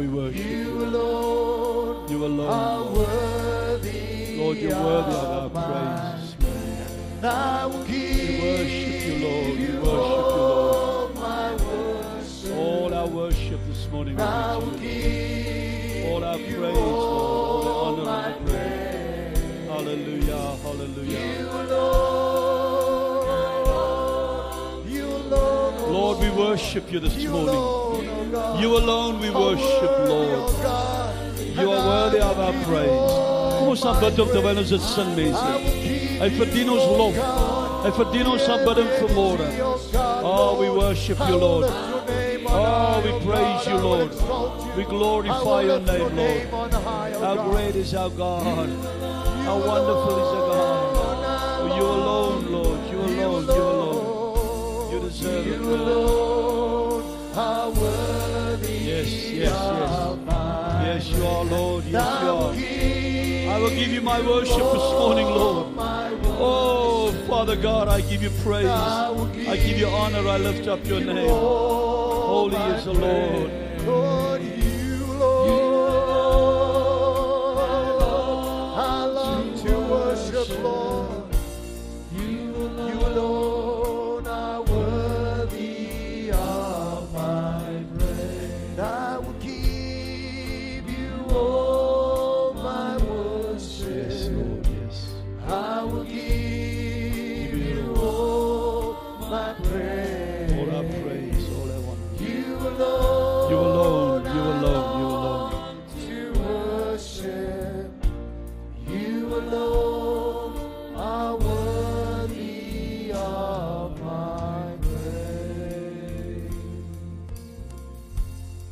we worship You alone You alone, are Lord. worthy. Lord, you're worthy of our praise this morning. I will give We worship you, Lord. We you worship you, Lord. all my worship. All our worship this morning I is will to you, give Lord. All our you praise, Lord. All all the my honor and the praise. praise. Hallelujah, hallelujah. You alone, you alone, Lord, we worship you this you morning. alone, oh God. You alone we Are worship, worthy, Lord. oh God. You are worthy of our praise. Kom ons aanbid hom terwyl ons dit sing, I mense. will give Hy verdien ons lof. you, God. Hy verdien ons aanbidding vanmôre. Oh, we worship you, Lord. Oh, we praise you, Lord. We glorify your name, Lord. How great is our God. How wonderful is our God. Oh, you alone, Lord. You alone, you alone. You deserve it, Lord. Yes, yes, yes. Yes, you are, Lord. Yes, you are. I will give you my worship this morning, Lord. Oh, Father God, I give you praise. I give you honor. I lift up your name. Holy is the Lord. Lord, you, Lord, I long to worship, Lord. You alone are worthy of my praise. I will give you all my worship. Yes, Lord, yes. I will give you all my praise. All our praise, all our honor. You alone, You alone, you alone, you alone. to worship. You alone are worthy of my praise.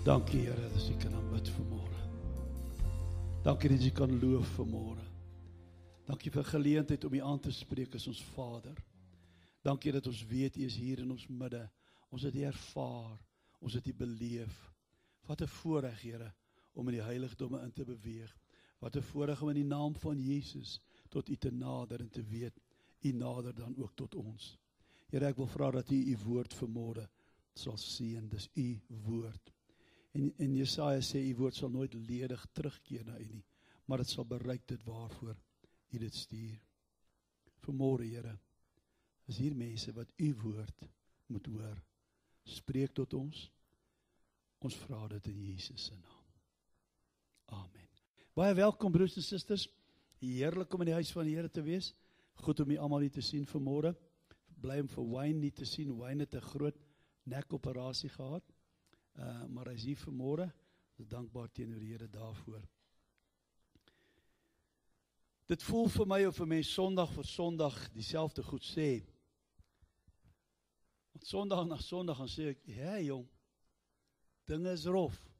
Dankie, Here, dat jy kan aanbid vanmôre. Dankie dat jy kan loof vanmôre. Dankie vir geleentheid om U aan te spreek as ons Vader. Dankie dat ons weet U is hier in ons midde. Ons het U ervaar, ons het U beleef. Wat 'n voorreg, Here, om in die heiligdomme in te beweeg. Wat 'n voorreg om in die naam van Jesus tot U te nader en te weet, U nader dan ook tot ons. Here, ek wil vra dat U U woord vanmôre sal seën. Dis U woord. En Jesaja sê, U woord sal nooit ledig terugkeer na U nie, maar dit sal bereik dit waarvoor U dit stuur. Vanmôre, Here, is hier mense wat U woord moet hoor. Spreek tot ons. Ons vra dit in Jesus se naam. Amen. Baie welkom, broers en susters. Heerlik om in die huis van die Here te wees. Goed om u almal hier te sien vanmôre. Bly om vir Wayne nie te sien. Wayne het 'n groot nekoperasie gehad. Maar hy is hier vanmôre. Ons is dankbaar teenoor die Here daarvoor. Dit voel vir my of 'n mens Sondag vir Sondag dieselfde goed sê. Want Sondag na Sondag gaan sê ek, "Hey jong, dinge is rof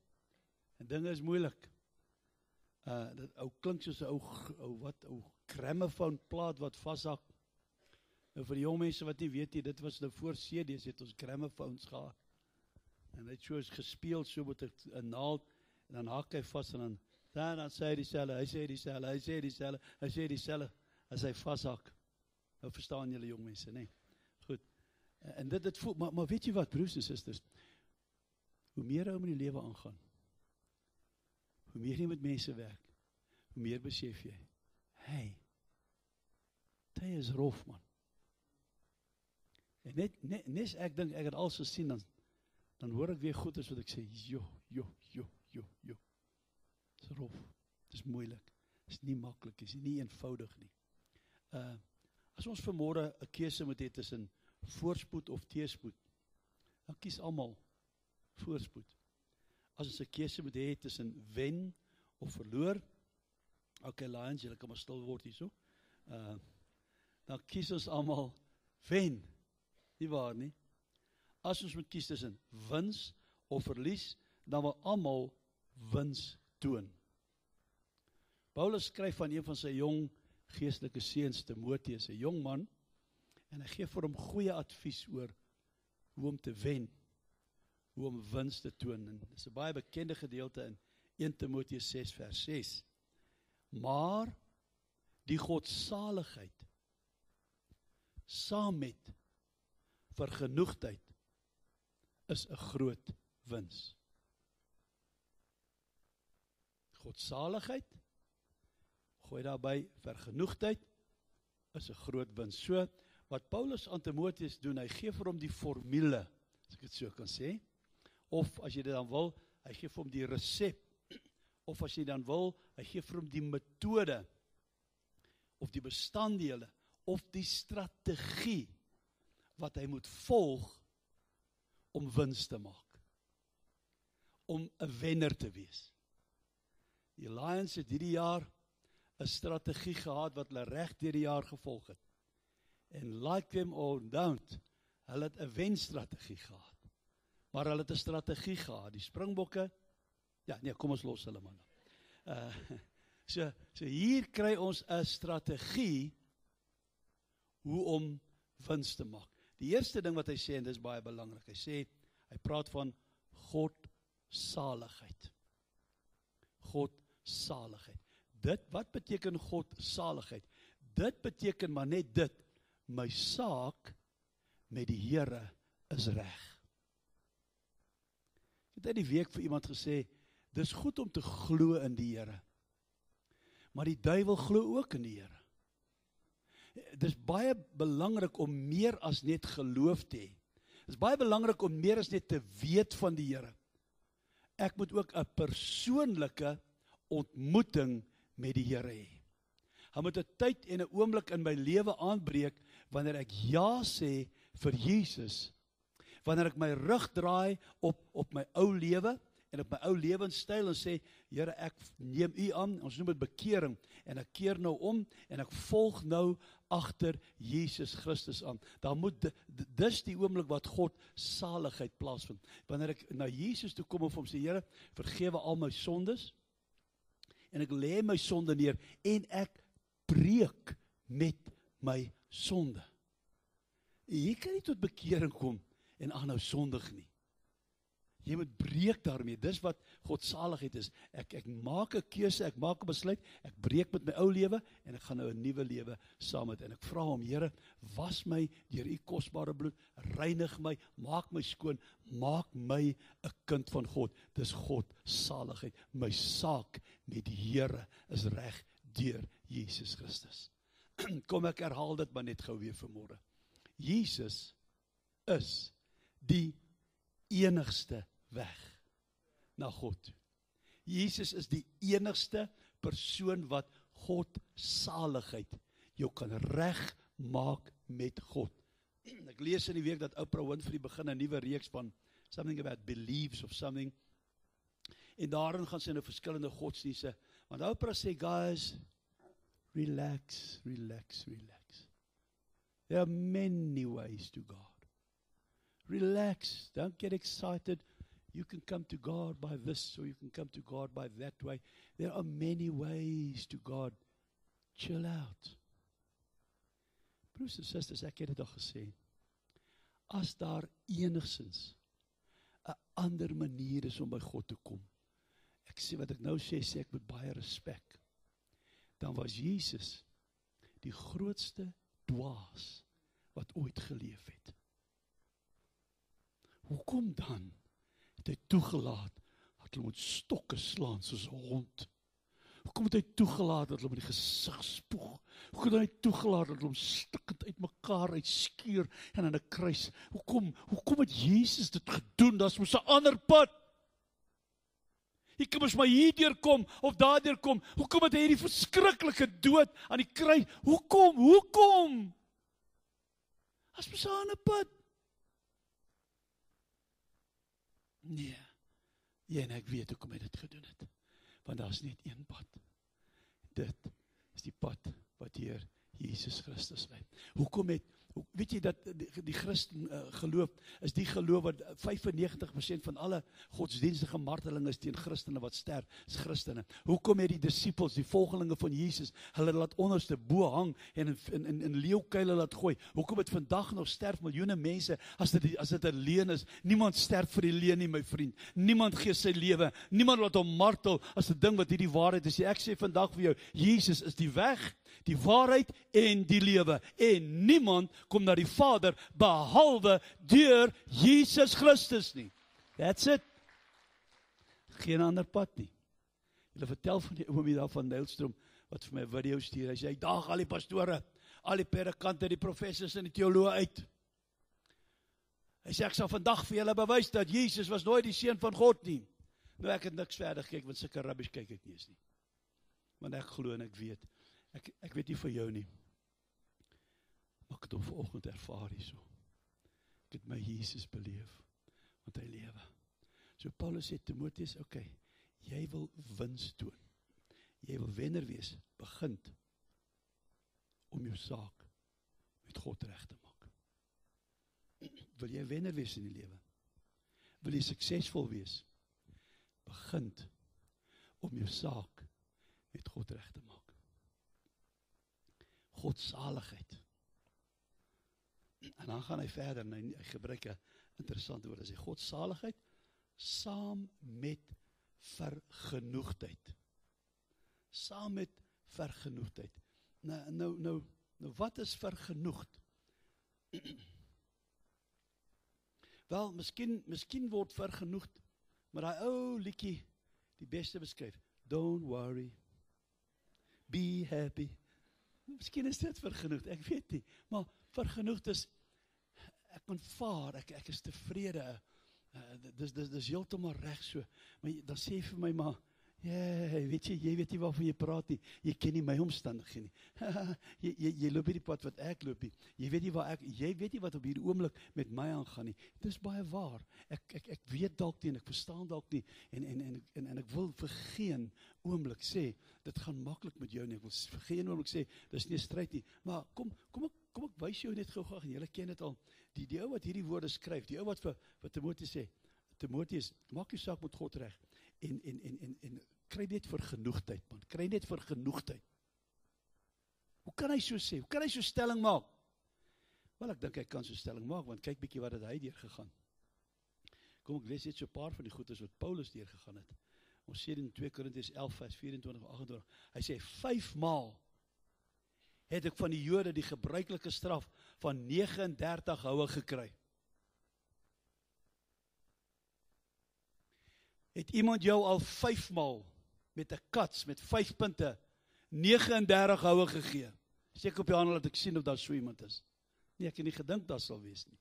en dinge is moeilik." Dit ou klink soos 'n ou gramofoon plaat wat vashak. Nou vir die jong mense wat nie weet nie, dit was nou voor CD's het ons gramophones gehad. En hy het so gespeel so met 'n naald en dan hak hy vas en dan sê hy dieselfde, hy sê dieselfde, hy sê dieselfde, hy sê dieselfde as hy vashak. Nou verstaan julle jong mense, nê? Goed. En dit voel, maar weet jy wat, broers en susters? Hoe meer ou met die lewe aangaan, hoe meer jy met mense werk, hoe meer besef jy, hey, tye is rof, man. En net ek dink, ek het alles gesien, dan hoor ek weer goed as wat ek sê, jo. Het is rof, het is moeilik, het is nie maklik, het is nie eenvoudig nie. As ons vanmôre 'n keuse moet hê tussen voorspoed of teëspoed, dan kies almal voorspoed. As ons 'n keuse moet hê tussen wen of verloor, okay Lions, julle kan maar stil word hierso, dan kies ons almal wen, nie waar nie? As ons moet kies tussen wins of verlies, dan wil almal wins toon. Paulus skryf van een van sy jong geestelike seuns, Timoteus, 'n jong man, en hy gee vir hom goeie advies oor hoe om te wen, hoe om wins te toon. En dit is 'n baie bekende gedeelte in 1 Timoteus 6 vers 6. Maar die godsaligheid saam met vergenoegdheid is 'n groot wins. Godsaligheid, gooi daarby vergenoegdheid, is 'n groot wins. So, wat Paulus aan Timoteus doen, hy gee vir hom die formule, as ek dit so kan sê, of as jy dit dan wil, hy gee vir hom die resep, of as jy dan wil, hy gee vir hom die metode, of die bestanddele, of die strategie, wat hy moet volg, om wins te maak, om 'n wenner te wees. Die Lions het hierdie jaar 'n strategie gehad, wat hulle reg deur die jaar gevolg het. En like them or don't, hulle het 'n wenstrategie gehad. Maar hulle het 'n strategie gehad. Die Springbokke, ja nee, kom ons los hulle maar nou. So hier kry ons 'n strategie, hoe om wins te maak. Die eerste ding wat hy sê, en dit is baie belangrik, hy praat van Godsaligheid. Godsaligheid. Wat beteken Godsaligheid? Dit beteken maar net dit, my saak met die Here is reg. Ek het uit die week vir iemand gesê, dis goed om te glo in die Here, maar die duiwel glo ook in die Here. Dis baie belangrik om meer as net geloof te hê. Dis baie belangrik om meer as net te weet van die Here. Ek moet ook 'n persoonlike ontmoeting met die Here hê. Hy moet 'n tyd en 'n oomblik in my lewe aanbreek, wanneer ek ja sê vir Jesus, wanneer ek my rug draai op my ou lewe, en op my ou lewenstyl, en sê, Here, ek neem U aan, ons noem dit bekering, en ek keer nou om, en ek volg nou agter Jesus Christus aan. Dan moet, dis die oomblik wat God saligheid plaasvind. Wanneer ek na Jesus toe kom, of hom sê, Here, vergewe al my sondes, en ek lê my sonde neer, en ek breek met my sonde. Jy kan nie tot bekering kom, en aanhou sondig nie. Jy moet breek daarmee, dis wat Godsaligheid is. Ek maak 'n keuse, ek maak 'n besluit, ek breek met my ou lewe, en ek gaan nou 'n nuwe lewe saam met, en ek vra hom, Here, was my deur U kosbare bloed, reinig my, maak my skoon, maak my 'n kind van God. Dis Godsaligheid. My saak met die Here is reg deur Jesus Christus. Kom, ek herhaal dit maar net gou weer vanmôre. Jesus is die enigste weg na God toe. Jesus is die enigste persoon wat Godsaligheid jou kan reg maak met God. Ek lees in die week dat Oprah Winfrey begin 'n nuwe reeks van something about beliefs of something. En daarin gaan sy nou verskillende godsdienste. Want Oprah sê, guys, relax, relax, relax. There are many ways to God. Relax, don't get excited. You can come to God by this, or you can come to God by that way. There are many ways to God. Chill out. Broers en susters, ek het dit al gesê. As daar enigsins 'n ander manier is om by God te kom, ek sê wat ek nou sê ek met baie respek, dan was Jesus die grootste dwaas wat ooit geleef het. Hoekom dan het hy toegelaat dat hulle met stokke slaan soos 'n hond? Hoekom het hy toegelaat dat hulle met die gesig spoeg? Hoekom het hy toegelaat dat hulle hom stikkend uit mekaar uitskeur en aan 'n kruis? Hoekom het Jesus dit gedoen? Daar's mos 'n ander pad. Jy kan mos maar hierdeur kom of daardeur kom. Hoekom het hy hierdie verskriklike dood aan die kruis? Hoekom? Daar's mos 'n ander pad. Nee, jy en ek weet hoekom hy dit gedoen het. Want daar is net een pad. Dit is die pad wat deur Jesus Christus lei. Weet jy dat die Christen geloof, is die geloof wat 95% van alle godsdienstige marteling is teen Christene wat sterf, is Christene. Hoekom het die disippels, die volgelinge van Jesus, hulle laat onderste bo hang en in leeukuile laat gooi? Hoekom het vandag nog sterf miljoene mense, as dit 'n leuen is? Niemand sterf vir die leuen nie, my vriend. Niemand gee sy lewe, niemand laat hom martel as 'n ding wat hierdie waarheid is. Ek sê vandag vir jou, Jesus is die weg, die waarheid en die lewe. En niemand kom na die Vader behalwe deur Jesus Christus nie. That's it. Geen ander pad nie. Hulle vertel van die oomie daar van Nylstroom, wat vir my 'n video stuur. Hy sê, hy daag al die pastore, al die predikante, die professors en die teoloë uit. Hy sê, ek sal vandag vir julle bewys dat Jesus was nooit die seun van God nie. Nou, ek het niks verder gekyk, want sulke rubbish kyk ek nie eens nie. Want ek glo en ek weet. Ek weet nie vir jou nie. Maar ek het hom vanoggend ervaar hierso. Ek het my Jesus beleef, want hy lewe. So Paulus sê, Timotheus, okay, jy wil wins toon. Jy wil wenner wees, begin om jou saak met God reg te maak. Wil jy wenner wees in die lewe? Wil jy suksesvol wees? Begin om jou saak met God reg te maak. Godsaligheid. En dan gaan hy verder en hy gebruik 'n interessante woord. Hy sê godsaligheid saam met vergenoegdheid. Saam met vergenoegdheid. Nou wat is vergenoegd? Wel, miskien word vergenoegd, maar daai ou liedjie die beste beskryf. Don't worry, be happy. Miskien is dit vergenoegd, ek weet nie, maar vergenoegd is, ek aanvaar, ek is tevrede, dis heeltemal reg so, maar dan sê jy vir my maar, jy weet nie waarvan jy praat nie, jy ken nie my omstandighede nie, jy loop hierdie pad wat ek loop nie, jy weet nie wat op hierdie oomblik met my aangaan nie, dit is baie waar, ek weet dalk nie, en ek verstaan dalk nie, en ek wil vir geen oomblik sê, dit gaan maklik met jou nie, ek wil vir geen oomblik sê, dis nie 'n stryd nie, maar kom ek wys jou net gou-gou, en julle ken dit al, die ou wat hierdie woorde skryf, die ou wat vir Timotheus sê, Timotheus, maak jou saak met God reg, en kry net vergenoegdheid, man, kry net vergenoegdheid. Hoe kan hy so sê? Hoe kan hy so stelling maak? Wel, ek dink hy kan so stelling maak, want kyk bietjie wat het hy deurgegaan. Kom, ek lees net so 'n paar van die goedes wat Paulus deurgegaan het. Ons sê in 2 Korintiërs 11 vers 24 en 28, hy sê 5 maal het ek van die Jode die gebruikelike straf van 39 houe gekry. Het iemand jou al 5 maal met 'n kats, met 5 punte, 39 houe gegee? Steek op jou hand, laat ek sien of daar so iemand is. Nee, ek het nie gedink daar sal wees nie.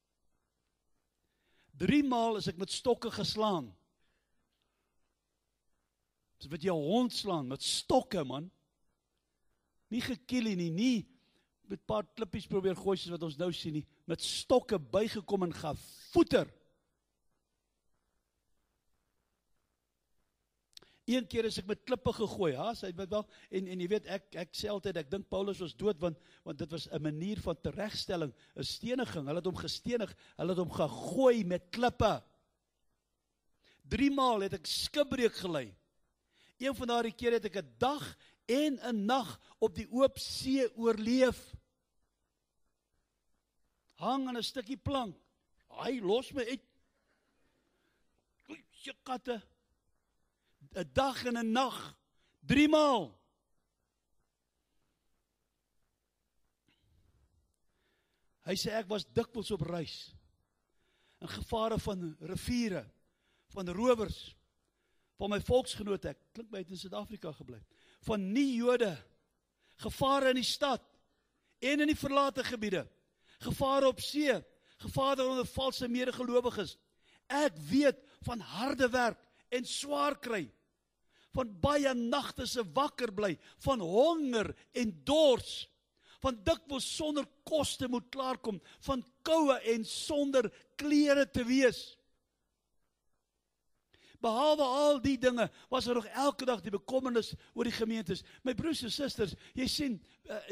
3 maal is ek met stokke geslaan. Dis wat jy 'n hond slaan, met stokke, man. Nie gekielie nie met 'n paar klippies probeer gooi, soos wat ons nou sien nie, met stokke bygekom en gevoeter. Een keer is ek met klippe gegooi, en jy weet, ek sê altyd, ek dink Paulus was dood, want dit was 'n manier van teregstelling, 'n steniging, hulle het hom gestenig, hulle het hom gegooi met klippe. 3 maal het ek skipbreuk gelei. Een van daardie keer het ek 'n dag en 'n nag op die oop see oorleef. Hang aan 'n stukkie plank. Hy los my uit. Oei, se katte. 'n dag en 'n nag, 3 maal. Hy sê ek was dikwels op reis, in gevare van riviere, van rowers, van my volksgenote, ek klink my het in Suid-Afrika gebly, van nie-Jode, gevare in die stad, en in die verlate gebiede, gevare op see, gevare onder valse medegelowiges. Ek weet van harde werk en swaar kry, van baie nagte se wakker bly, van honger en dors, van dikwels sonder kos te moet klaarkom, van koue en sonder klere te wees. Behalwe al die dinge, was nog elke dag die bekommernis oor die gemeentes. My broers en susters, jy sien,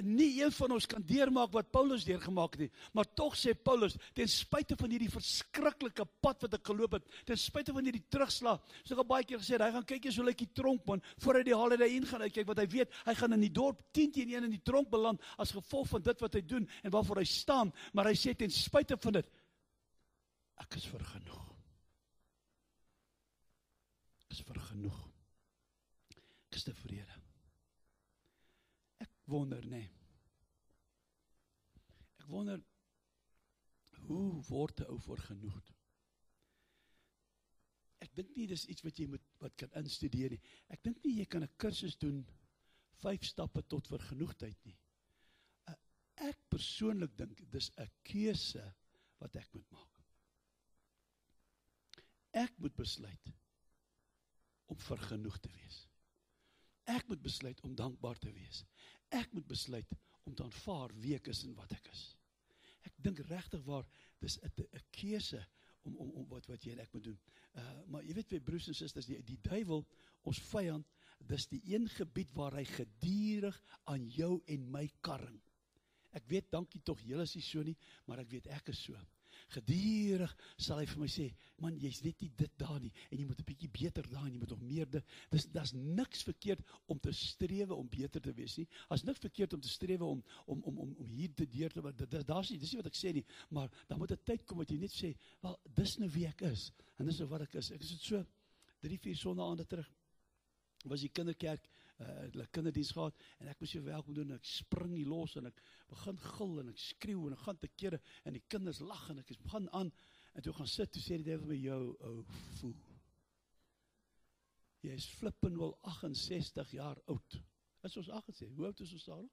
nie een van ons kan deurmaak wat Paulus deurgemaak het nie, maar tog sê Paulus, ten spyte van hierdie verskriklike pad wat ek geloop het, ten spyte van hierdie terugslag, so ek al baie keer gesê, hy gaan kyk eens hoe lyk die tronk, man, voor hy die Holiday Inn gaan uitkyk, wat hy weet, hy gaan in die dorp 10-1 in die tronk beland, as gevolg van dit wat hy doen, en waarvoor hy staan, maar hy sê, ten spyte van dit, ek is vergenoeg. Is vergenoeg. Ek is tevrede. Ek wonder, Ek wonder, hoe word 'n ou vergenoegd? ek dink nie dis iets wat kan instudeer nie. Ek dink nie jy kan 'n kursus doen 5 stappe tot vergenoegdheid nie. Ek persoonlik dink dis 'n keuse wat ek moet maak. Ek moet besluit om vergenoeg te wees. Ek moet besluit om dankbaar te wees. Ek moet besluit om te aanvaar wie ek is en wat ek is. Ek dink regtig waar, dis 'n keuse om wat jy en ek moet doen. Maar jy weet, broers en susters, die duiwel, ons vyand, dis die een gebied waar hy gedurig aan jou en my karring. Ek weet, dankie tog, julle is nie so nie, maar ek weet, ek is so. Gedurig sal hy vir my sê, man, jy's net nie dit daar nie, en jy moet 'n bietjie beter daar, en jy moet nog meer dit. Daar's niks verkeerd om te strewe om beter te wees nie. Daar's niks verkeerd om te strewe om hier te deur te, dis nie wat ek sê nie, maar dan moet 'n tyd kom wat jy net sê, wel, dis nou wie ek is, en dis nou wat ek is. Ek is dit so, 3-4 sonnaande terug, was die kinderkerk, hulle kinderdiens gehad, en ek moes jou welkom doen, en ek spring nie los, en ek begin gil, en ek skreeuw, en ek gaan te kere, en die kinders lag, en ek begin aan, en toe gaan sit, toe sê die duiwel my, jou ou fool, jy is flippin wel 68 jaar oud, is ons 68, hoe oud is ons daar?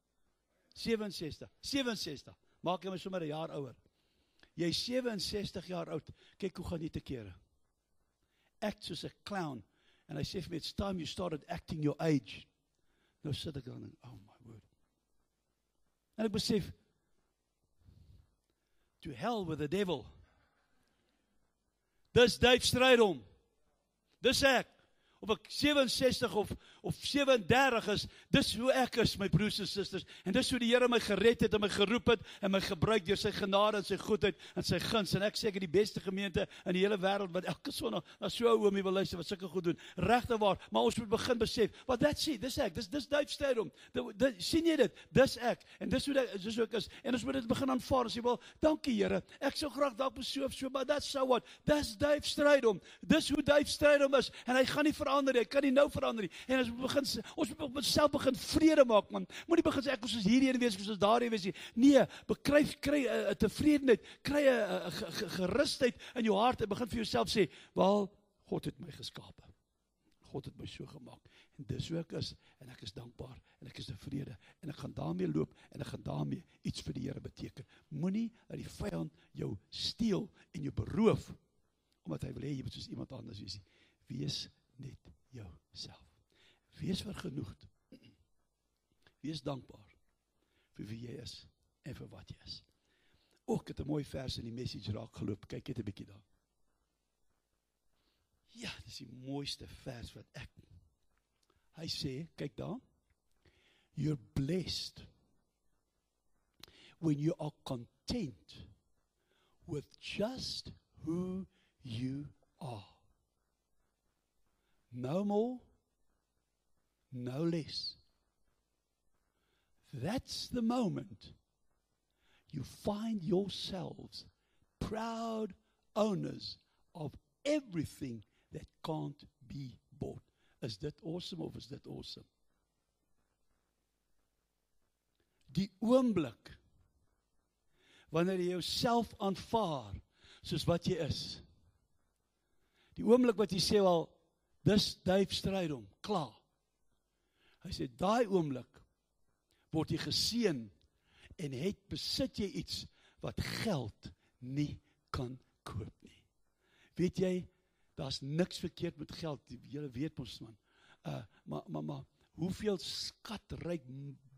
67, maak jy my sommer 'n jaar ouer, jy is 67 jaar oud, kyk hoe gaan jy te kere, act soos 'n clown, and I say for me, it's time you started acting your age. Nou sit ek dan en, oh my word. En ek besef, to hell with the devil. Dis Dave Strydom. Dis ek. Of ek 67 of 37 is, dis hoe ek is, my broers en susters. En dis hoe die Here my gered het en my geroep het en my gebruik deur sy genade en sy goedheid en sy guns. En ek sê ek het die beste gemeente in die hele wêreld wat elke Sondag na so 'n oomie wil luister wat sulke goed doen. Regtig waar, maar ons moet begin besef, wat that's it, dis ek, dis Dave Strydom. Sien jy dit? Dis ek. En dis hoe ek is. En ons moet dit begin aanvaar en sê, wel, dankie Here. Ek sou graag dalk so, maar that's so what. Dis Dave Strydom. Dis hoe Dave Strydom is en hy gaan nie verander, hy kan nie nou verander nie, en ons moet onsself begin vrede maak, man, moet nie begin sê, ek moet soos hierheen wees, ek moet soos daarheen wees nie, nee, kry 'n tevredenheid, kry 'n gerustheid in jou hart, en begin vir jouself sê, wel, God het my geskape, God het my so gemaak, en dis hoe ek is, en ek is dankbaar, en ek is tevrede, en ek gaan daarmee loop, en ek gaan daarmee iets vir die Here beteken, moenie dat die vyand jou steel, en jou beroof, omdat hy wil hê, jy moet soos iemand anders wees nie, wees net jouself. Wees vergenoegd. Wees dankbaar vir wie jy is en vir wat jy is. Ook het 'n mooi vers in die message raak geloop. Kyk net 'n bietjie daar. Ja, dis die mooiste vers wat ek. Hy sê, kyk daar. You're blessed when you are content with just who you are. No more, no less. That's the moment you find yourselves proud owners of everything that can't be bought. Is dit awesome of is dit awesome? Die oomblik wanneer jy jouself aanvaar soos wat jy is. Die oomblik wat jy sê, wel, dis Dave Strydom, klaar. Hy sê, daai oomblik word jy geseën en besit jy iets wat geld nie kan koop nie. Weet jy, daar's niks verkeerd met geld, julle weet ons man. Maar hoeveel skatryk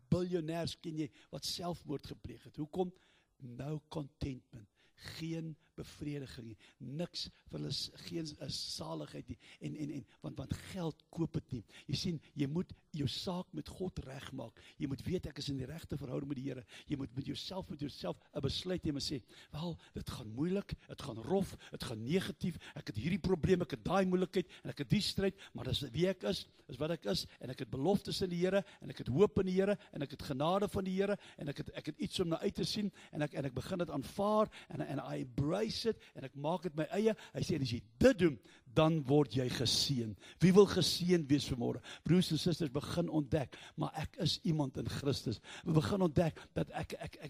biljonêers ken jy wat selfmoord gepleeg het? Hoekom? No contentment. Geen bevrediging nie, niks vir hulle, geen saligheid nie, want geld koop het nie. Jy sien, jy moet jou saak met God regmaak, jy moet weet ek is in die regte verhouding met die Here, jy moet met jouself 'n besluit neem en sê, wel, dit gaan moeilik, dit gaan rof, dit gaan negatief, ek het hierdie probleem, ek het daai moeilikheid, en ek het die stryd, maar dis wie ek is wat ek is, en ek het beloftes in die Here, en ek het hoop in die Here, en ek het genade van die Here, en ek het iets om na uit te sien, en ek begin dit aanvaar, en I embrace bysit en ek maak dit my eie. Hy sê, as jy dit doen, dan word jy geseën. Wie wil geseën wees vanmôre? Broers en susters, begin ontdek, maar ek is iemand in Christus. We begin ontdek, dat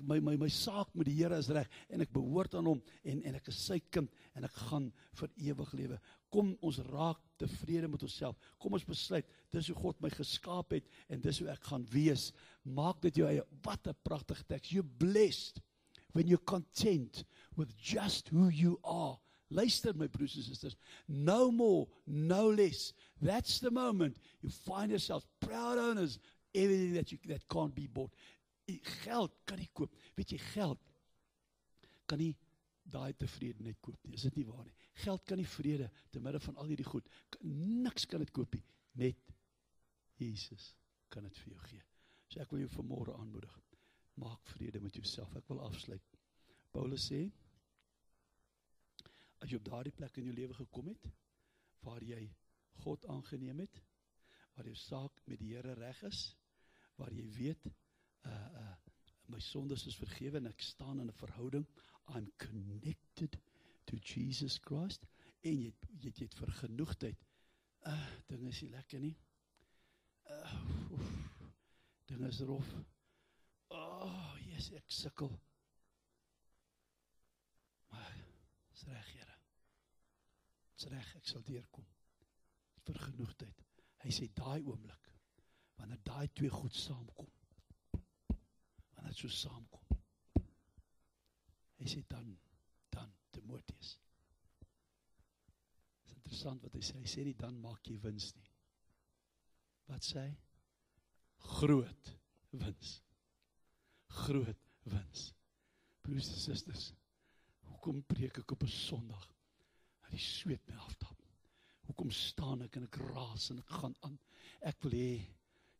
my saak met die Here is reg, en ek behoort aan hom, en ek is sy kind, en ek gaan vir ewig lewe. Kom ons raak tevrede met onsself. Kom ons besluit, dis hoe God my geskaap het, en dis hoe ek gaan wees. Maak dit jou eie. Wat 'n pragtige teks. You're blessed when you're content with just who you are. Luister, my broers and sisters. No more, no less. That's the moment you find yourselves proud owners, everything that can't be bought. Geld kan nie koop. Weet jy, geld kan nie daai tevredenheid koop nie. Is dit nie waar nie? Geld kan nie vrede te midde van al hierdie goed. Niks kan dit koop nie. Net Jesus kan dit vir jou gee. So ek wil jou vanmôre aanmoedig. Maak vrede met jouself. Ek wil afsluit. Paulus sê, as jy op daardie plek in jou lewe gekom het, waar jy God aangeneem het, waar jou saak met die Here reg is, waar jy weet, my sondes is vergewe en ek staan in 'n verhouding, I'm connected to Jesus Christ, en jy het vergenoegdheid, dinge is nie lekker nie, dinge is rof, yes, ek sukkel, maar, is reg, Here, is reg, ek sal deurkom, vergenoegdheid, hy sê, daai oomblik, wanneer daai twee goed saamkom, wanneer het so saamkom, hy sê dan, Timotheus, is interessant wat hy sê nie, dan maak jy wins nie, wat sê hy? Groot wins, broers en susters, hoekom preek ek op 'n Sondag, dat die sweet my aftap, hoekom staan ek en ek raas en ek gaan aan, ek wil hê,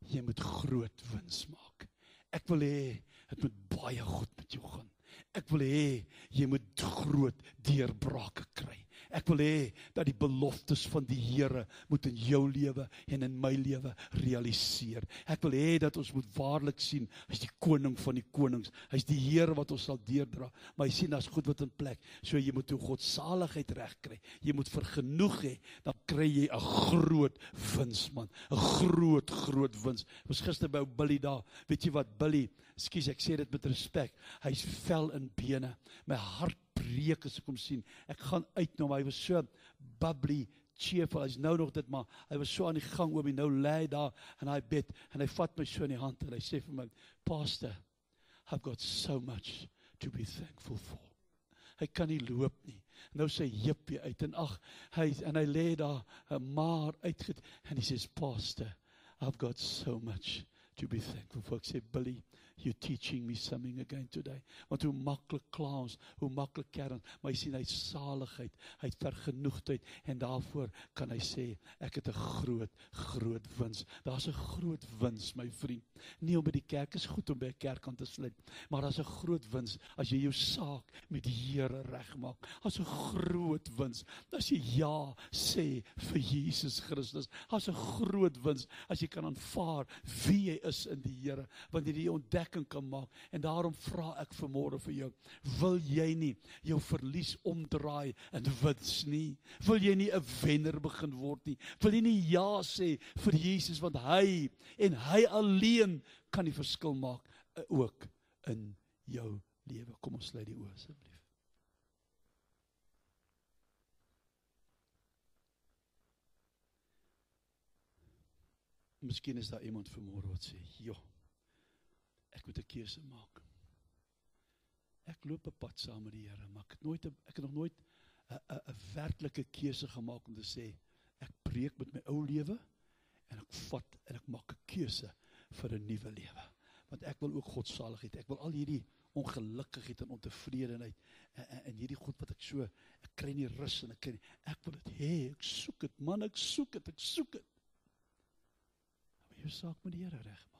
jy moet groot wins maak, ek wil hê, het moet baie goed met jou gaan, ek wil hê, jy moet groot deurbrake kry, ek wil hê, dat die beloftes van die Here moet in jou lewe en in my lewe realiseer, ek wil hê, dat ons moet waarlik sien, hy is die koning van die konings, hy is die Here wat ons sal deurdra, maar hy sien, as goed wat in plek, so jy moet jou godsaligheid reg kry, jy moet vergenoeg hê, dan kry jy 'n groot wins, man, 'n groot wins, ek was gister by Billy daar, weet jy wat, Billy, ekskuus, ek sê dit met respek, hy is vel in bene, my hart breek as ek hom sien, ek gaan uit na hom, hy was so bubbly, cheerful, hy is nou nog dit, maar hy was so aan die gang, oom, hy nou lê daar in hy bed, en hy vat my so in die hand, en hy sê vir my, Pastor, I've got so much to be thankful for. Hy kan nie loop nie, nou sy heup weer uit, en ag, hy lê daar, maar uitget, en hy sê, Pastor, I've got so much to be thankful for. Ek sê, Billy, you're teaching me something again today. Want hoe maklik kla ons, hoe maklik kern, maar jy sien, hy het saligheid, hy het vergenoegdheid, en daarvoor kan hy sê, ek het 'n groot wins. Daar's 'n groot wins, my vriend. Nie om by die kerk, is goed om by 'n kerk aan te sluit, maar daar's 'n groot wins, as jy jou saak met die Here regmaak. Daar's 'n groot wins, as jy ja sê vir Jesus Christus. Daar's 'n groot wins, as jy kan aanvaar wie jy is in die Here, want jy die ontdekking kan maak, en daarom vra ek vanmôre vir jou, wil jy nie jou verlies omdraai in wins nie? Wil jy nie 'n wenner begin word nie? Wil jy nie ja sê vir Jesus, want hy en hy alleen kan die verskil maak, ook in jou lewe. Kom ons sluit die oë asseblief. Miskien is daar iemand vanmôre wat sê, joh, ek moet 'n keuse maak. Ek loop 'n pad saam met die Here, maar ek het nog nooit 'n werklike keuse gemaak om te sê, ek breek met my ou lewe, en ek vat en ek maak 'n keuse vir 'n nuwe lewe. Want ek wil ook godsaligheid, ek wil al hierdie ongelukkigheid en ontevredenheid, en hierdie goed wat ek kry nie rus, en ek wil dit hê, ek soek dit, man, ek soek dit. Maar jou saak met die Here regmaak.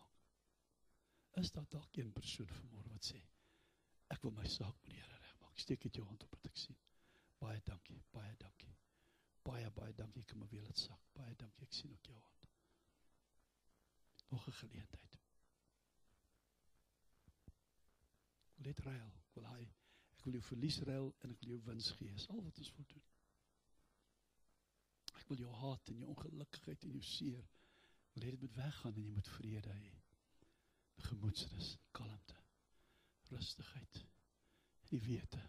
Is daar dalk een persoon vanmôre wat sê, ek wil my saak met die Here regmaak? Steek dit jou hand op wat ek sien. Baie dankie. Baie dankie, ek kan maar weer laat sak. Baie dankie, ek sien ook jou hand. Nog 'n geleentheid. Ek wil net ruil, ek wil jou verlies ruil en ek wil jou wins gee. Dis al wat ons wil doen. Ek wil jou haat en jou ongelukkigheid en jou seer, wil hê dit moet weggaan en jy moet vrede hê. Gemoedsrus, kalmte, rustigheid, en die wete,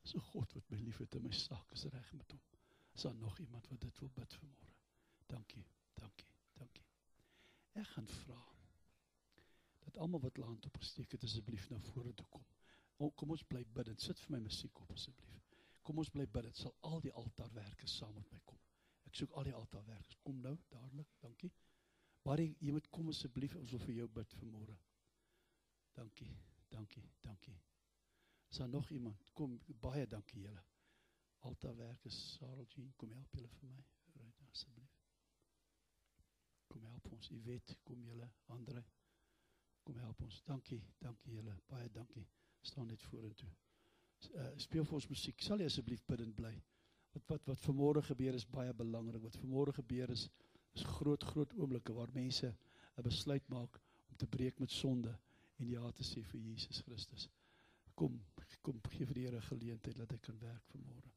is 'n God wat my liefhet en my saak is reg met hom. Is daar nog iemand wat dit wil bid vanmôre? Dankie, dankie, dankie. Ek gaan vra, dat almal wat land opgesteek het, asseblief na vore toe kom. Kom ons bly bid, en sit vir my musiek op asseblief. Kom ons bly bid, sal al die altaarwerkers saam met my kom. Ek soek al die altaarwerkers, kom nou, dadelik, dankie. Barry, jy moet kom asseblief, ons wil vir jou bid vanmôre. Dankie, dankie, dankie. Is daar nog iemand? Kom, baie dankie julle. Altaarwerkers, Sarah Jean, kom help julle vir my, right, asseblief. Kom help ons, Yvette, kom julle, Andre, kom help ons, dankie, dankie julle, baie dankie, staan net vorentoe. Speel vir ons musiek, sal jy asseblief bidend bly. Wat vanmôre gebeur is baie belangrik, wat vanmôre gebeur is groot oomblikke waar mense 'n besluit maak om te breek met sonde en ja te sê vir Jesus Christus. Kom, gee vir die Here geleentheid dat hy kan werk vanmôre.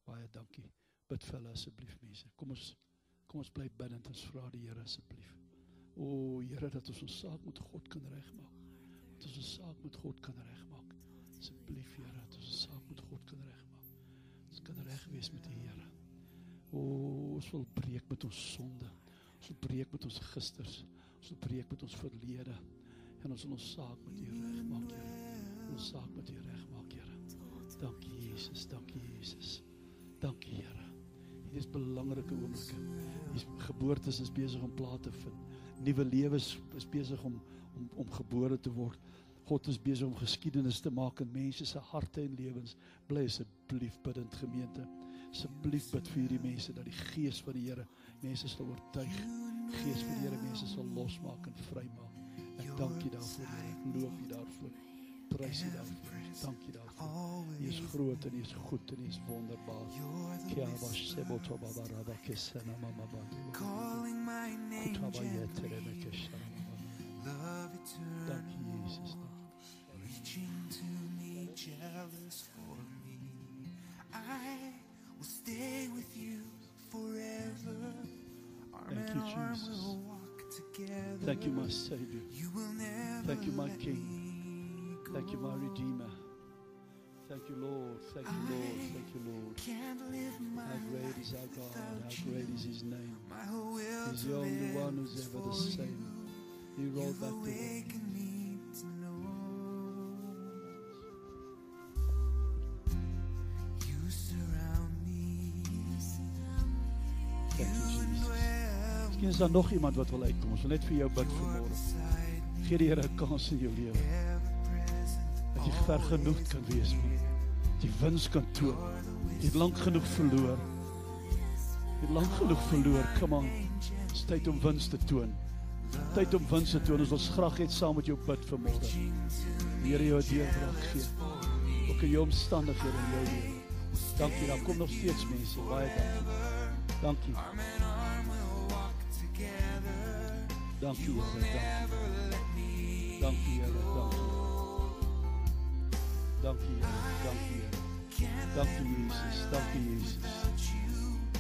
Baie dankie. Bid vir hulle asseblief mense. Kom ons bly bidend, ons vra die Here asseblief. O Here, dat ons saak met God kan regmaak. Dat ons saak met God kan regmaak. Asseblief Here, dat ons saak met God kan regmaak. Ons kan reg wees met die Here. O, ons wil breek met ons sonde. Ons wil breek met ons gisters. Ons wil breek met ons verlede. En ons wil ons saak met U regmaak, Here. Ons saak met U regmaak, Here. Dankie Jesus, dankie Jesus. Dankie Here. Hier is belangrike oomblikke. Die geboortes is besig om plaas te vind. Nuwe lewens is besig om gebore te word. God is besig om geskiedenis te maak in mense se harte en lewens. Bly asseblief bidend gemeente. Asseblief bid vir hierdie mense dat die gees van die Here mense sal oortuig. Gees van die Here mense sal losmaak en vrymaak. Ek dank U daarvoor, Here. Ek loof U daarvoor. Prys U daarvoor. Dank U daarvoor. U is groot en U is goed en U is wonderbaar. Calling my name, Dank U Jesus. reaching to me, jealous for me. I will stay with you forever. Arm Thank in you, arm Jesus. we'll walk together. Thank you, my Savior. You will never Thank you, my let King. me go. Thank you, my Redeemer. Thank you, Lord. Thank you, Lord. Thank you, Lord. Can't live my How great is our life God. without How great you. is His name. My whole will He's to the only live one who's is ever the for same. He rolled You've back the world. awakened me to know you surround me. Thank you, Jesus. Where Miskien is daar nog iemand wat wil uitkom. Ons wil net vir jou bid vanmôre. Gee die Here 'n kans in jou lewe. Dat jy vergenoegd kan wees. Dat jy wins kan toon. Jy het lank genoeg verloor. Jy het lank genoeg verloor. Come on. Het is tyd om wins te toon. Tyd om wins te toon. Ons wil graag net saam met jou bid vanmôre. Die Here jou 'n deurbraak gee. Ook in jou omstandighede in jou lewe. Dankie, daar kom nog steeds mense. Baie dankie. Dankie. Dankie, Here. Dankie. Dankie, Here. Dankie. Dankie, Here. Dankie, Here. Dankie, Jesus. Dankie, Jesus.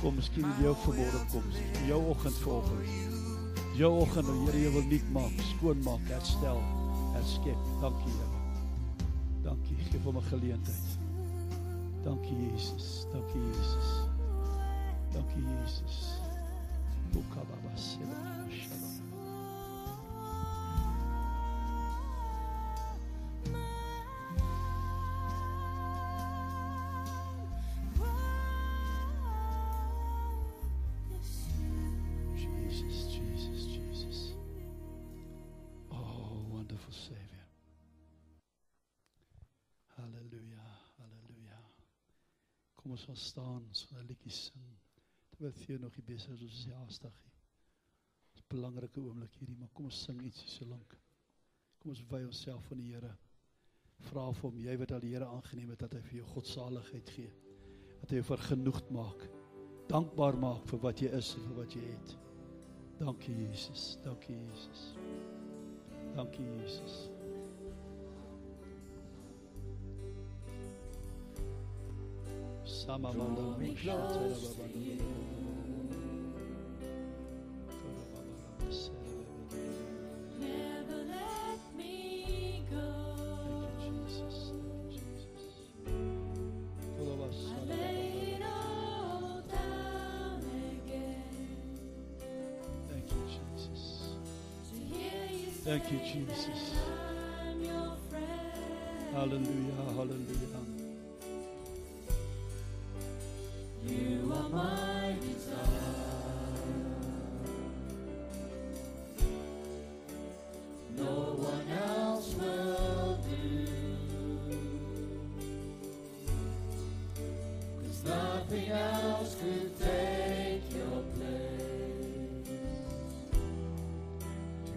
Kom, miskien in jou vanmôre kom. Jou oggend volgens. Jou oggend, Here, jy wil nuut maak, skoonmaak, herstel, herskep. Dankie, Here. Dankie, geef hom 'n geleentheid. Dankie, Jesus. Dankie, Jesus. Dankie, Jesus. Ukababa sebana shabana. Jesus, Jesus, Jesus. Oh, wonderful Savior. Halleluja, halleluja. Kom ons gaan staan, ons gaan 'n liedjie sing. Terwyl jy nog nie besig is, ons is haastig. Dit is 'n belangrike oomblik hierdie, maar kom ons sing ietsie so lank. Kom ons wy onsself aan die Here. Vra vir hom, jy wat al die Here aangeneem het, dat hy vir jou godsaligheid gee. Dat hy jou vergenoegd maak. Dankbaar maak vir wat jy is en vir wat jy het. Dankie Jesus, dankie Jesus. Dankie Jesus. Never let me go. I lay it all down again to hear you say Thank you, Jesus. that I'm your friend. Hallelujah, hallelujah. You are my desire. No one else will do. 'Cause nothing else could take your place.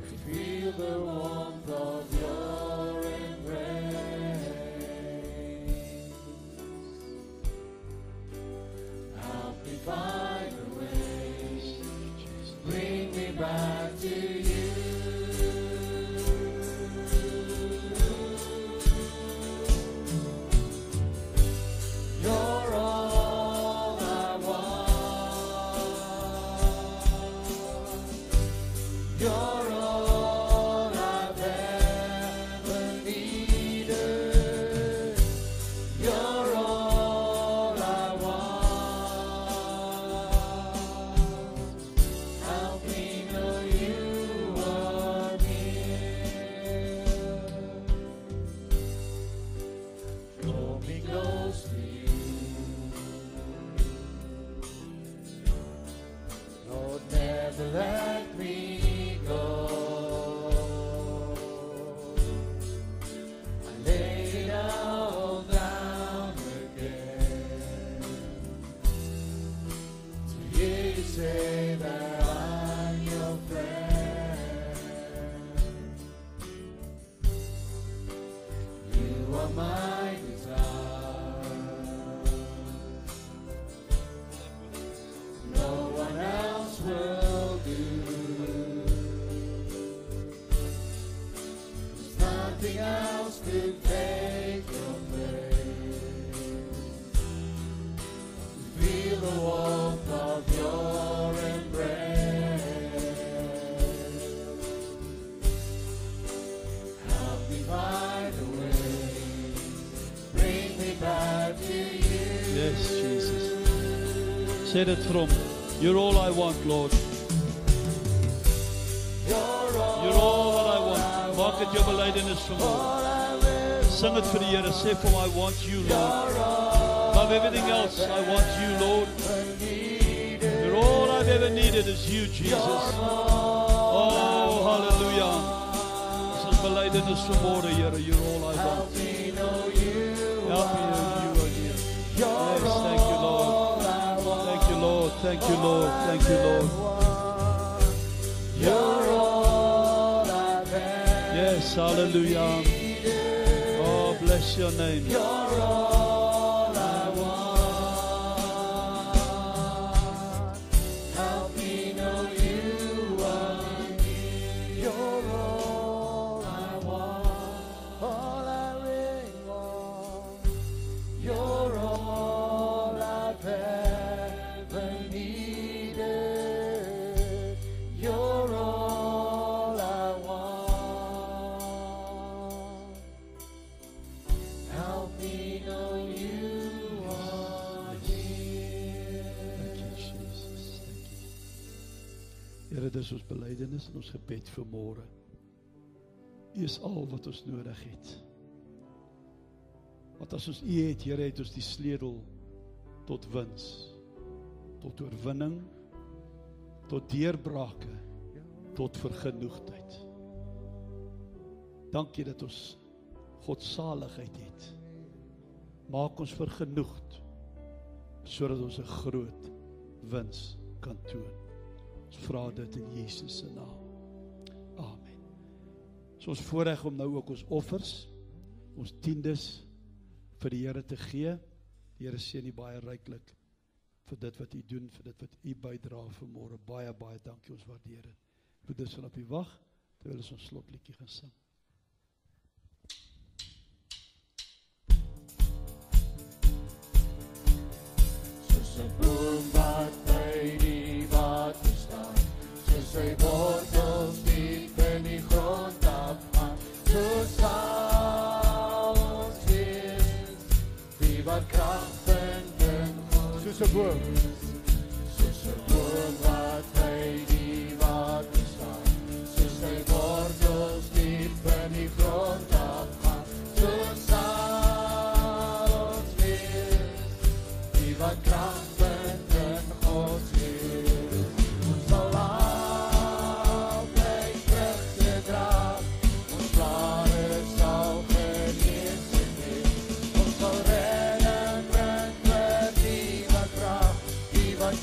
To feel the warmth of your embrace. Help me find a way. Bring me back to you. You're all I want. You're all I've ever needed. You're all I want. Help me know you are near. Draw me close to you. Lord, never let me go. I lay it all down again to hear you say that I'm your friend. You are my desire. No one else will do. 'Cause nothing else could take your place. To feel the warmth of your embrace. Help me find a way. Bring me back to you. Yes, Jesus. Say that from. You're all I want, Lord. You're all what I want. Maak dit jou belydenis vanmôre. Sing dit vir die Here. Sê vir hom, I want you, Lord. Above everything else, I want you, Lord. You're all I've ever needed is you, Jesus. Oh, hallelujah. Dis ons belydenis vanmôre, Here. You're all I want. Help me know you Help me know you are here. Yes, thank you, Lord. Thank you, Lord. Thank you, Lord. Thank you, Lord. You're all I've ever Yes, hallelujah. Oh, bless your name. You're all I want. Help me know you are near. You're all I want. All I really want. You're all I've ever needed. You're all I want. Help me know you are near. Thank you, Jesus. Thank you. Here, dis ons belydenis en ons gebed vir môre. U is al wat ons nodig het. Want as ons U het, Here, het ons die sleutel tot wins, tot oorwinning, tot deurbrake, tot vergenoegdheid. Dankie dat ons godsaligheid het. Maak ons vergenoegd, sodat ons 'n groot wins kan toon. Ons vra dit in Jesus se naam. Amen. So ons voorreg om nou ook ons offers, ons tiendes vir die Here te gee. Die Here seën U baie ryklik vir dit wat U doen, vir dit wat U bydra vanmôre. Baie, baie dankie, ons waardeer dit. Doe dit op U wag, terwyl ons slotliedjie gaan sing. sy wortels diep in die grond afgaan, so sal ons wees, die wat krag vind in God. Soos 'n boom. Soos 'n boom wat by die water staan, soos sy wortels diep in die grond afgaan, so sal ons wees, die wat krag vind in God wees. Ons sal altyd vrugte dra, ons blare sal genesing wees. Ons sal redding bring vir die wat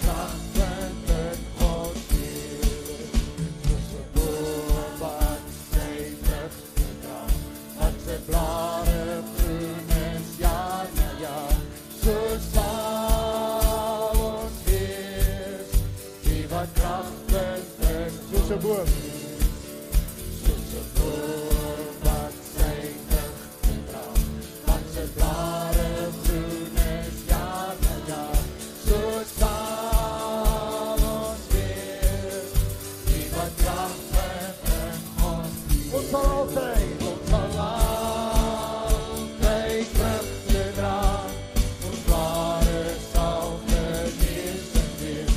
krag vind in God wees. Soos 'n boom wat sy vrugte dra, wat sy blare groen is jaar na jaar, so sal ons wees, die wat krag vind in Soos 'n boom. soos 'n boom wat sy vrugte dra, wat sy blare groen is jaar na jaar, so sal ons wees, die wat krag vind in God. Ons sal altyd Ons sal altyd vrugte dra, ons blare sal genesing wees.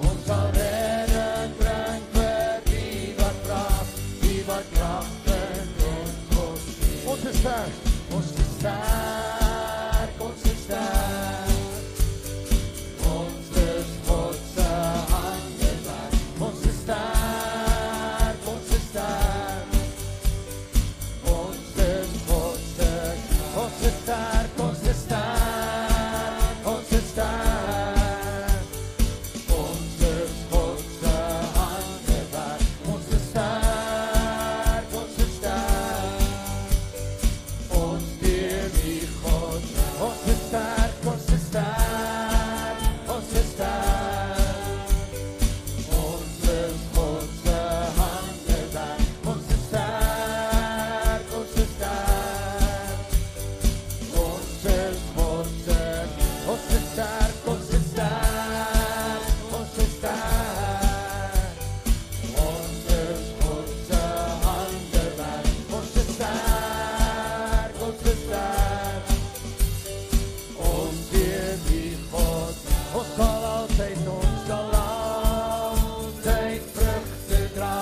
Ons sal redding bring vir die wat krag vind in God wees. ons is sterk. Ons is sterk, ons is sterk. Ons is God se handewerk. Ons is sterk, ons is sterk. Ons is God se, ons is sterk, ons is sterk. Ons is sterk. Ons is God se handewerk. Ons is sterk, ons is sterk. Ons deur die God, ons is sterk, ons is sterk, ons is sterk. Ons is God se handewerk, ons is sterk, ons is sterk. Ons is God se, ons is sterk, ons is sterk, ons is sterk. Ons is God se handewerk, ons is sterk, ons is sterk. Ons deur die God, ons sal altyd vrugte dra,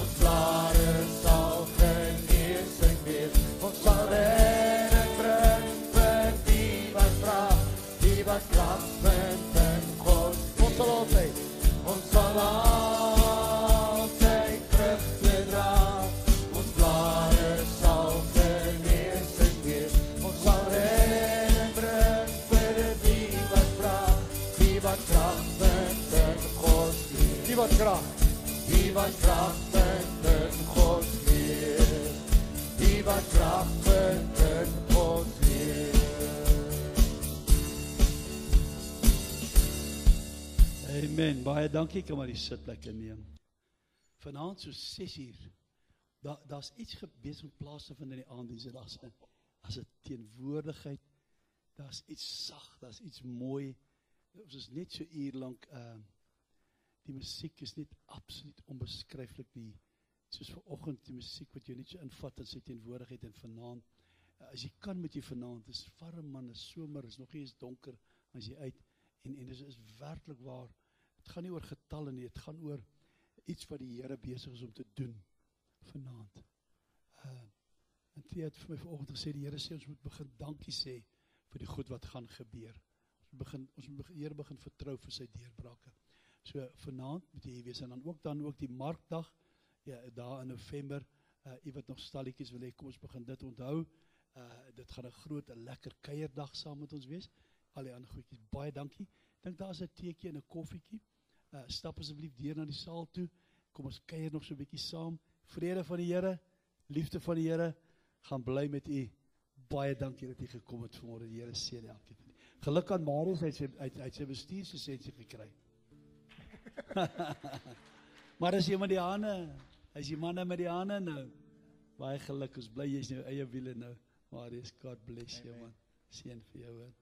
ons blare sal genesing wees. Ons sal redding bring vir die wat krag vind in God. Ons sal altyd Ons sal altyd vrugte dra, ons blare sal genesing wees. Ons sal redding bring vir die wat krag vind in God wees. die wat krag. Die wat krag vind in God wees. Die wat krag vind in God wees. Amen. Baie dankie, kan maar die sitplekke neem. Vanaand so 6:00. Daar's iets besig met plaas te vind in die aanddienste. Daar's 'n teenwoordigheid. Daar's iets sag, daar's iets mooi. Ons is net so uur lank. Die musiek is net absoluut onbeskryflik. Soos vanoggend die musiek wat jou net so invat in sy teenwoordigheid en vanaand. As jy kan met jy vanaand, is warm man, is somer, is nog nie eens donker as jy uit. En dit is werklik waar. Het gaan nie oor getalle nie, het gaan oor iets wat die Here besig is om te doen vanaand. En Thea het vir my vanoggend gesê, die Here sê ons moet begin dankie sê vir die goed wat gaan gebeur. Ons moet die Here begin vertrou vir sy deurbrake. So vanaand moet jy wees, en dan ook die markdag, ja, daar in November, jy wat nog stalletjies wil hê, kom ons begin dit onthou. Dit gaan 'n groot, 'n lekker kuierdag saam met ons wees. Al die ander goedjies, baie dankie. Dink daar is 'n teetjie en 'n koffietjie. Stap asseblief deur na die saal toe. Kom ons kuier nog so 'n bietjie saam. Vrede van die Here, liefde van die Here, gaan bly met u. Baie dankie dat u gekom het vanmôre. Die Here seën elkeen van u. Geluk aan Marius, hy het sy bestuurslisensie gekry. Maar as jy met die hande, as jy manne met die hande nou, baie geluk, ons bly jy's nou eie wiele nou. Marius, God bless you man. Seën vir jou hoor.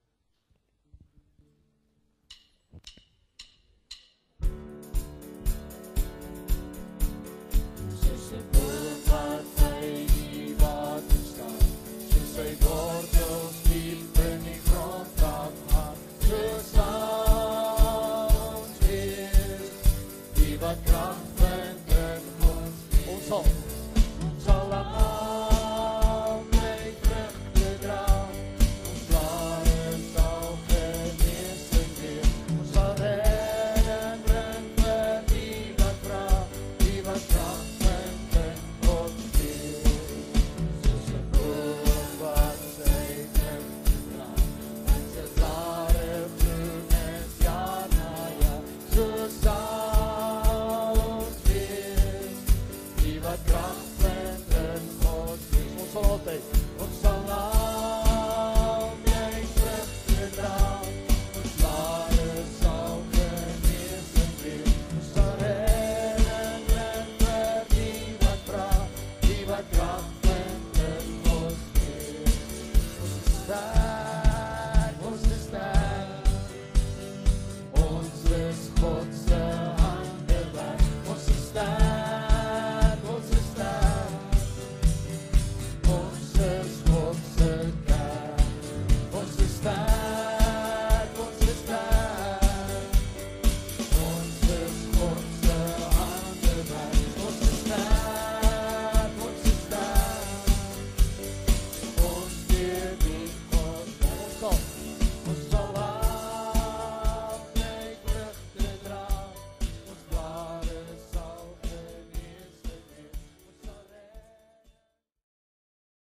Daar